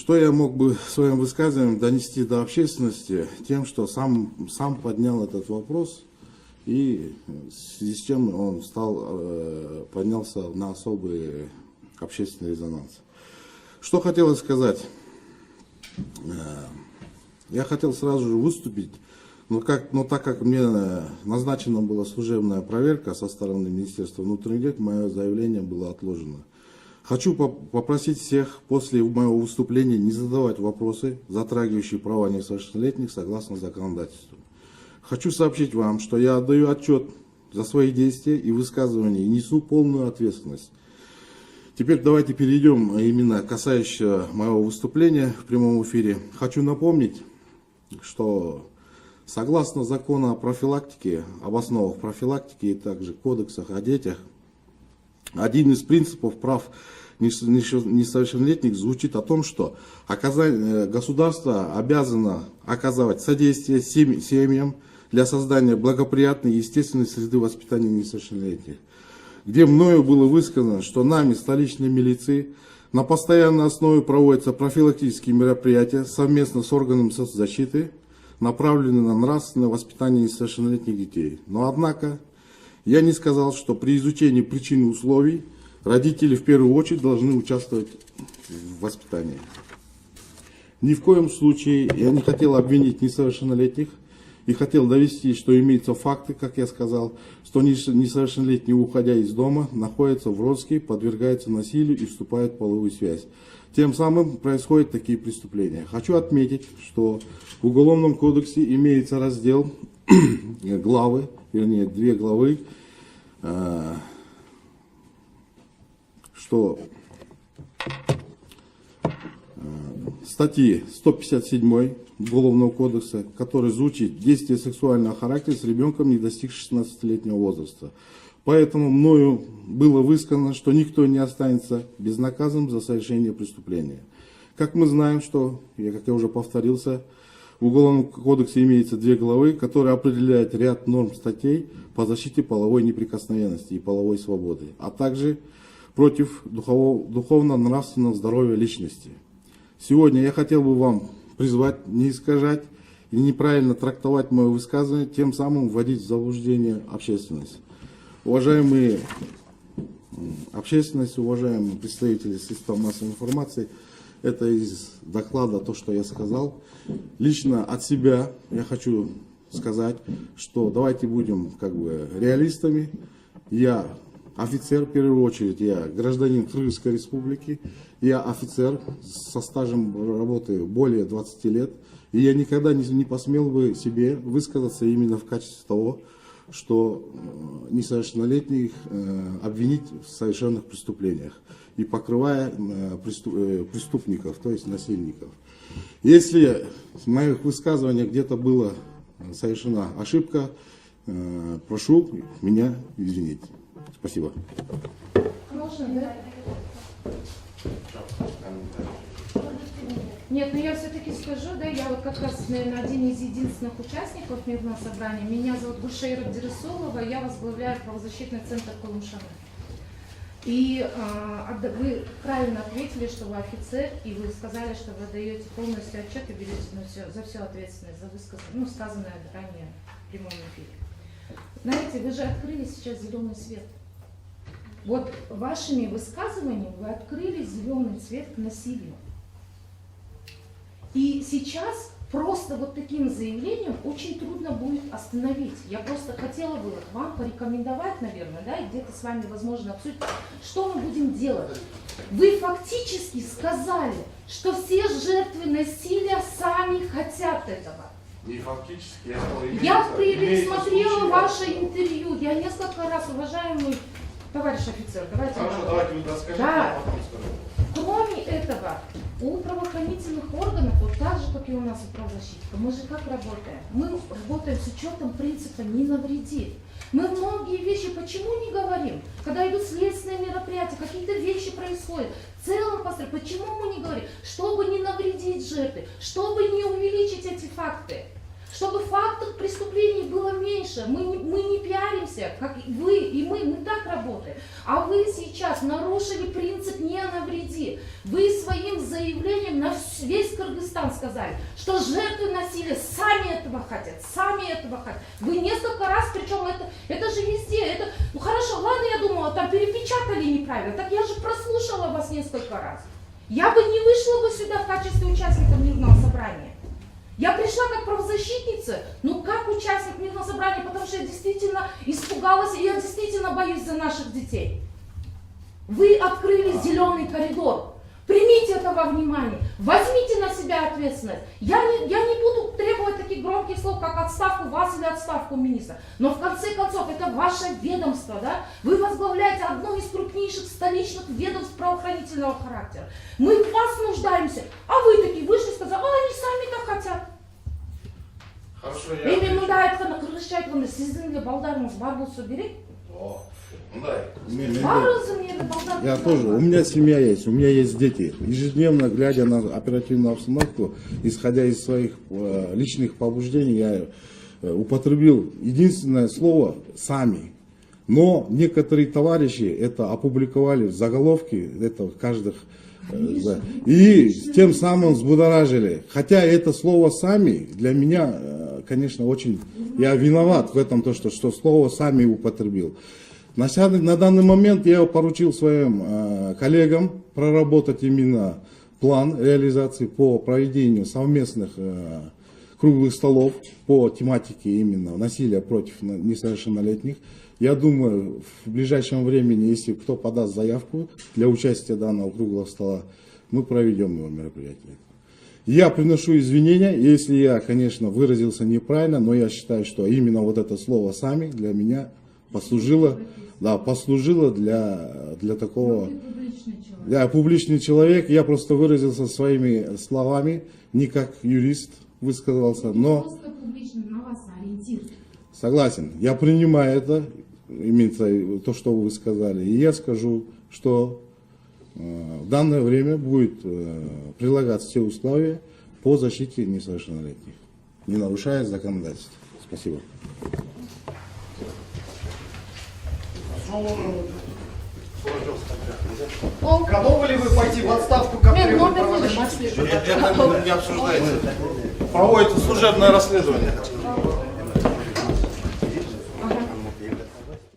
Что я мог бы своим высказыванием донести до общественности тем, что сам поднял этот вопрос, и в связи с чем он поднялся на особый общественный резонанс. Что хотелось сказать? Я хотел сразу же выступить, но так как мне назначена была служебная проверка со стороны Министерства внутренних дел, мое заявление было отложено. Хочу попросить всех после моего выступления не задавать вопросы, затрагивающие права несовершеннолетних согласно законодательству. Хочу сообщить вам, что я отдаю отчет за свои действия и высказывания и несу полную ответственность. Теперь давайте перейдем именно касающего моего выступления в прямом эфире. Хочу напомнить, что согласно закону о профилактике, об основах профилактики и также кодексах о детях, один из принципов прав несовершеннолетних звучит о том, что государство обязано оказывать содействие семьям для создания благоприятной и естественной среды воспитания несовершеннолетних, где мною было высказано, что нами, столичной милицией, на постоянной основе проводятся профилактические мероприятия совместно с органами соцзащиты, направленные на нравственное воспитание несовершеннолетних детей. Но однако я не сказал, что при изучении причин и условий родители в первую очередь должны участвовать в воспитании. Ни в коем случае я не хотел обвинить несовершеннолетних и хотел довести, что имеются факты, как я сказал, что несовершеннолетние, уходя из дома, находятся в розыске, подвергаются насилию и вступают в половую связь. Тем самым происходят такие преступления. Хочу отметить, что в Уголовном кодексе имеется раздел, главы, вернее, 2 главы, что статьи 157 Уголовного кодекса, который звучит: действие сексуального характера с ребенком, не достигшим 16-летнего возраста. Поэтому мною было высказано, что никто не останется безнаказанным за совершение преступления. Как мы знаем, что, как я уже повторился, в Уголовном кодексе имеется 2 главы, которые определяют ряд норм статей по защите половой неприкосновенности и половой свободы, а также против духовно-нравственного здоровья личности. Сегодня я хотел бы вам призвать не искажать и неправильно трактовать мое высказывание, тем самым вводить в заблуждение общественность. Уважаемые общественность, уважаемые представители средств массовой информации, это из доклада то, что я сказал. Лично от себя я хочу сказать, что давайте будем реалистами. Я офицер, в первую очередь, я гражданин Кыргызской республики, я офицер со стажем работы более 20 лет, и я никогда не посмел бы себе высказаться именно в качестве того, что несовершеннолетних обвинить в совершенных преступлениях и покрывая преступников, то есть насильников. Если в моих высказываниях где-то была совершена ошибка, прошу меня извинить. Спасибо. Можно, да? Нет, но я все-таки скажу, да, я вот как раз, наверное, один из единственных участников мирного собрания. Меня зовут Гульшейра Дересулова, я возглавляю правозащитный центр Колумшаны. И вы правильно ответили, что вы офицер, и вы сказали, что вы даете полностью отчет и берете за всю ответственность за сказанное ранее в прямом эфире. Знаете, вы же открыли сейчас зеленый свет. Вот вашими высказываниями вы открыли зеленый цвет к насилию. И сейчас просто вот таким заявлением очень трудно будет остановить. Я просто хотела бы вам порекомендовать, наверное, да, и где-то с вами, возможно, обсудить, что мы будем делать. Вы фактически сказали, что все жертвы насилия сами хотят этого. Не фактически, я пересмотрела ваше интервью. Я несколько раз, уважаемый товарищ офицер, давайте... Хорошо, давайте вы расскажите, да. а потом скажу. Кроме этого, у правоохранительных органов, вот так же, как и у нас у правозащитников, мы же как работаем? Мы работаем с учетом принципа «не навреди». Мы многие вещи почему не говорим? Когда идут следственные мероприятия, какие-то вещи происходят. В целом, почему мы не говорим? Чтобы не навредить жертве, чтобы не увеличить эти факты. Чтобы фактов преступлений было меньше. Мы не пиаримся, как вы и мы так работаем. А вы сейчас нарушили принцип «не навреди». Вы своим заявлением на весь Кыргызстан сказали, что жертвы насилия сами этого хотят, сами этого хотят. Вы несколько раз, причем это же везде, ну хорошо, ладно, я думала, там перепечатали неправильно, так я же прослушала вас несколько раз. Я бы не вышла бы сюда в качестве участника мирного собрания. Я пришла как правозащитница, ну как участник мирного собрания, потому что я действительно испугалась, и я действительно боюсь за наших детей. Вы открыли зеленый коридор. Примите это во внимание, возьмите на себя ответственность. Я не буду требовать таких громких слов, как отставку вас или отставку министра. Но в конце концов, это ваше ведомство, да? Вы возглавляете одно из крупнейших столичных ведомств правоохранительного характера. Мы в вас нуждаемся, а вы такие вышли и сказали, а они сами так хотят. Хорошо, я Эми отвечу. мындай айтканда, кыргызча айтканда, сиздин эле балдарыңыз бар болсо керек. О, мындай. Баарыбыздын эле балдар. Я тоже, у меня семья есть, у меня есть дети. Ежедневно, глядя на оперативную обстановку, исходя из своих личных побуждений, я употребил единственное слово «сами». Но некоторые товарищи это опубликовали в заголовке, это каждых, и тем самым взбудоражили. Хотя это слово «сами» для меня, конечно, очень, я виноват в этом, то, что слово «сами» употребил. На данный момент я поручил своим коллегам проработать именно план реализации по проведению совместных круглых столов по тематике именно насилия против несовершеннолетних. Я думаю, в ближайшем времени, если кто подаст заявку для участия данного круглого стола, мы проведем его мероприятие. Я приношу извинения, если я, конечно, выразился неправильно, но я считаю, что именно вот это слово «сами» для меня послужило для такого... Я публичный человек, я просто выразился своими словами, не как юрист высказался, но... Просто публично на вас ориентир. Согласен, я принимаю это, именно то, что вы сказали, и я скажу, что в данное время будет прилагаться все условия по защите несовершеннолетних, не нарушая законодательство. Спасибо. Готовы ли вы пойти в отставку, как Мен требует номер правозащитник? не Это не обсуждается. Проводится служебное расследование.